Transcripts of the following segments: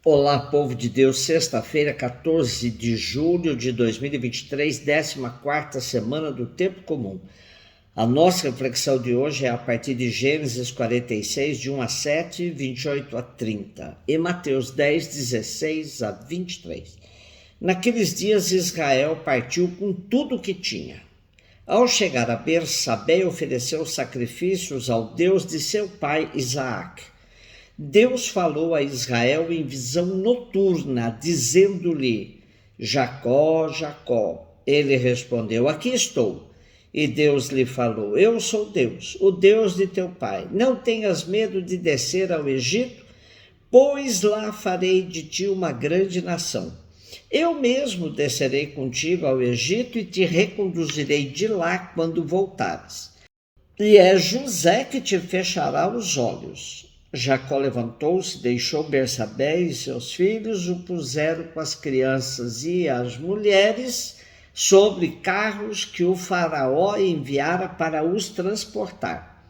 Olá, povo de Deus, sexta-feira, 14 de julho de 2023, 14ª semana do Tempo Comum. A nossa reflexão de hoje é a partir de Gênesis 46, de 1 a 7, 28 a 30, e Mateus 10, 16 a 23. Naqueles dias, Israel partiu com tudo o que tinha. Ao chegar a Bersabé, ofereceu sacrifícios ao Deus de seu pai Isaac. Deus falou a Israel em visão noturna, dizendo-lhe: Jacó, Jacó. Ele respondeu: Aqui estou. E Deus lhe falou: Eu sou Deus, o Deus de teu pai. Não tenhas medo de descer ao Egito, pois lá farei de ti uma grande nação. Eu mesmo descerei contigo ao Egito e te reconduzirei de lá quando voltares. E é José que te fechará os olhos. Jacó levantou-se, deixou Bersabé e seus filhos, o puseram com as crianças e as mulheres sobre carros que o faraó enviara para os transportar.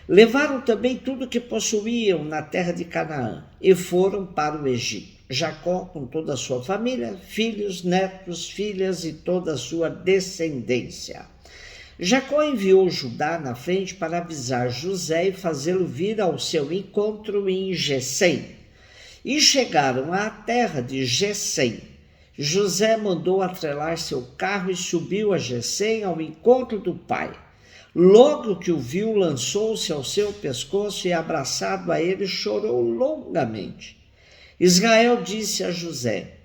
Levaram também tudo que possuíam na terra de Canaã e foram para o Egito. Jacó com toda a sua família, filhos, netos, filhas e toda a sua descendência. Jacó enviou Judá na frente para avisar José e fazê-lo vir ao seu encontro em Gessém. E chegaram à terra de Gessém. José mandou atrelar seu carro e subiu a Gessém ao encontro do pai. Logo que o viu, lançou-se ao seu pescoço e, abraçado a ele, chorou longamente. Israel disse a José: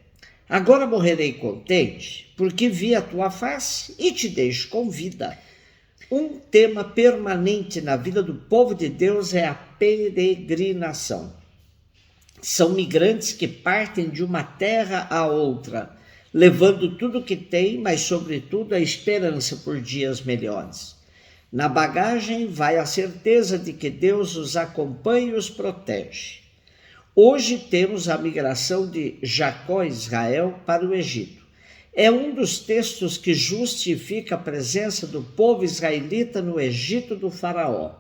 Agora morrerei contente, porque vi a tua face e te deixo com vida. Um tema permanente na vida do povo de Deus é a peregrinação. São migrantes que partem de uma terra a outra, levando tudo o que têm, mas sobretudo a esperança por dias melhores. Na bagagem vai a certeza de que Deus os acompanha e os protege. Hoje temos a migração de Jacó e Israel para o Egito. É um dos textos que justifica a presença do povo israelita no Egito do faraó.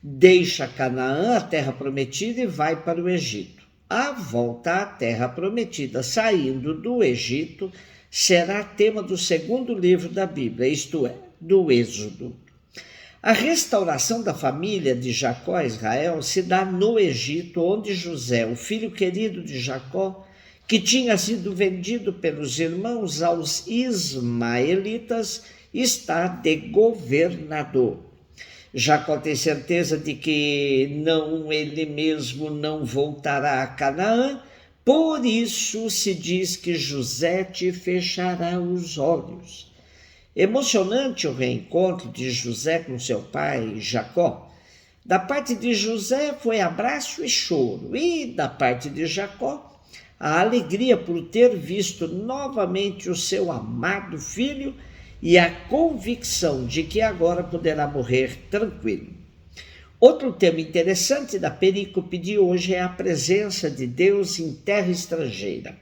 Deixa Canaã, a terra prometida, e vai para o Egito. A volta à terra prometida, saindo do Egito, será tema do segundo livro da Bíblia, isto é, do Êxodo. A restauração da família de Jacó e Israel se dá no Egito, onde José, o filho querido de Jacó, que tinha sido vendido pelos irmãos aos ismaelitas, está de governador. Jacó tem certeza de que ele mesmo não voltará a Canaã, por isso se diz que José te fechará os olhos. Emocionante o reencontro de José com seu pai Jacó. Da parte de José foi abraço e choro, e da parte de Jacó, a alegria por ter visto novamente o seu amado filho e a convicção de que agora poderá morrer tranquilo. Outro tema interessante da perícope de hoje é a presença de Deus em terra estrangeira,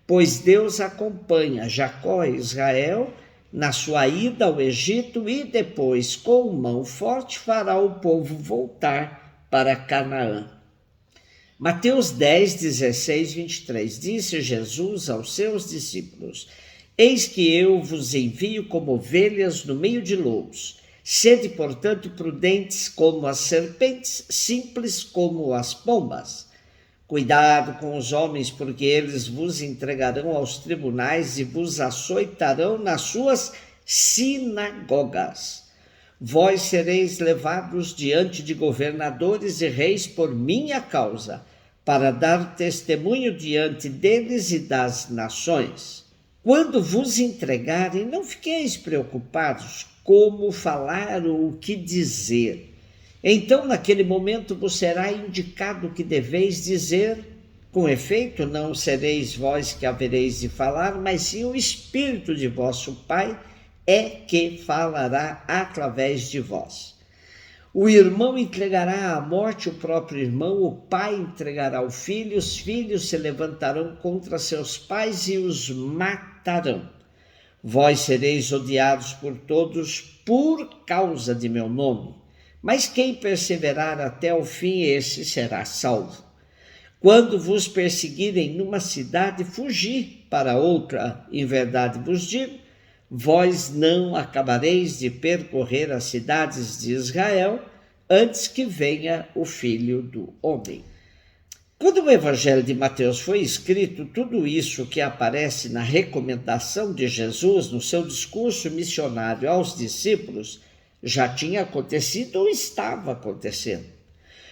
pois Deus acompanha Jacó e Israel na sua ida ao Egito e depois, com mão forte, fará o povo voltar para Canaã. Mateus 10, 16, 23. Disse Jesus aos seus discípulos: Eis que eu vos envio como ovelhas no meio de lobos. Sede, portanto, prudentes como as serpentes, simples como as pombas. Cuidado com os homens, porque eles vos entregarão aos tribunais e vos açoitarão nas suas sinagogas. Vós sereis levados diante de governadores e reis por minha causa, para dar testemunho diante deles e das nações. Quando vos entregarem, não fiqueis preocupados como falar ou o que dizer. Então, naquele momento, vos será indicado o que deveis dizer. Com efeito, não sereis vós que havereis de falar, mas sim o Espírito de vosso Pai é que falará através de vós. O irmão entregará à morte o próprio irmão, o pai entregará o filho, os filhos se levantarão contra seus pais e os matarão. Vós sereis odiados por todos por causa de meu nome. Mas quem perseverar até o fim, esse será salvo. Quando vos perseguirem numa cidade, fugi para outra. Em verdade vos digo, vós não acabareis de percorrer as cidades de Israel antes que venha o Filho do Homem. Quando o Evangelho de Mateus foi escrito, tudo isso que aparece na recomendação de Jesus no seu discurso missionário aos discípulos já tinha acontecido ou estava acontecendo.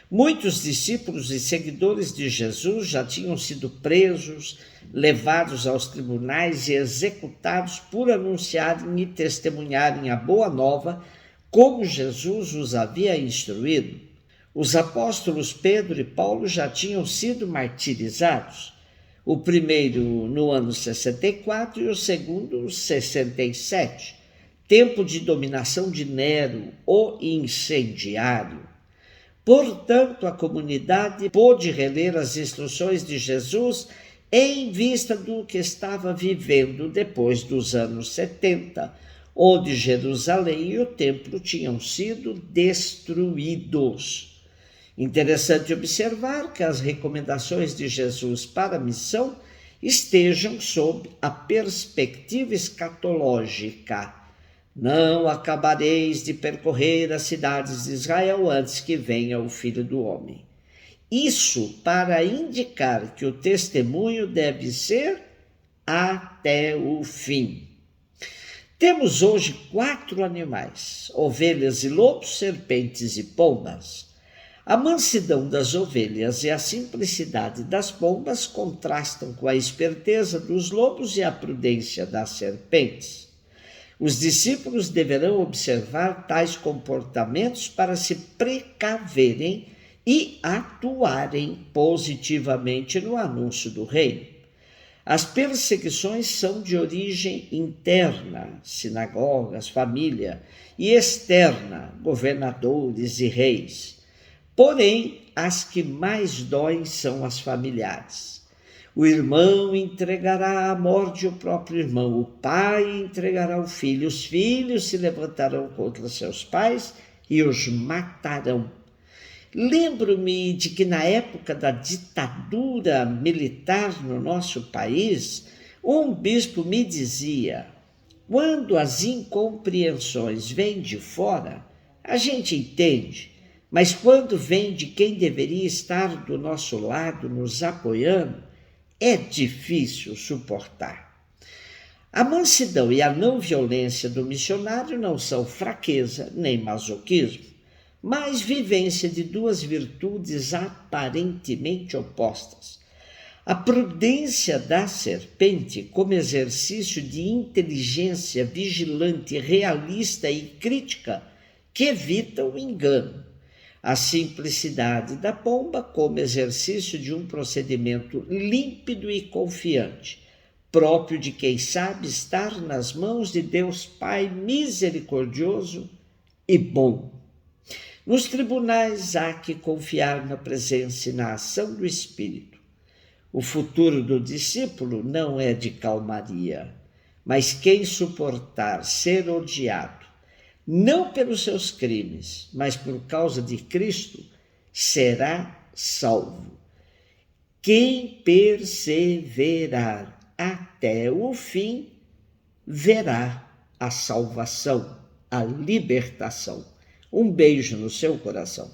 Muitos discípulos e seguidores de Jesus já tinham sido presos, levados aos tribunais e executados por anunciarem e testemunharem a boa nova como Jesus os havia instruído. Os apóstolos Pedro e Paulo já tinham sido martirizados, o primeiro no ano 64 e o segundo 67, tempo de dominação de Nero, o incendiário. Portanto, a comunidade pôde reler as instruções de Jesus em vista do que estava vivendo depois dos anos 70, onde Jerusalém e o templo tinham sido destruídos. Interessante observar que as recomendações de Jesus para a missão estejam sob a perspectiva escatológica. Não acabareis de percorrer as cidades de Israel antes que venha o Filho do Homem. Isso para indicar que o testemunho deve ser até o fim. Temos hoje 4 animais: ovelhas e lobos, serpentes e pombas. A mansidão das ovelhas e a simplicidade das pombas contrastam com a esperteza dos lobos e a prudência das serpentes. Os discípulos deverão observar tais comportamentos para se precaverem e atuarem positivamente no anúncio do reino. As perseguições são de origem interna, sinagogas, família, e externa, governadores e reis. Porém, as que mais doem são as familiares. O irmão entregará à morte o próprio irmão, o pai entregará o filho, os filhos se levantarão contra seus pais e os matarão. Lembro-me de que na época da ditadura militar no nosso país, um bispo me dizia: quando as incompreensões vêm de fora, a gente entende. Mas quando vem de quem deveria estar do nosso lado, nos apoiando, é difícil suportar. A mansidão e a não violência do missionário não são fraqueza nem masoquismo, mas vivência de 2 virtudes aparentemente opostas. A prudência da serpente, como exercício de inteligência vigilante, realista e crítica, que evita o engano. A simplicidade da pomba como exercício de um procedimento límpido e confiante, próprio de quem sabe estar nas mãos de Deus Pai misericordioso e bom. Nos tribunais há que confiar na presença e na ação do Espírito. O futuro do discípulo não é de calmaria, mas quem suportar ser odiado, não pelos seus crimes, mas por causa de Cristo, será salvo. Quem perseverar até o fim, verá a salvação, a libertação. Um beijo no seu coração.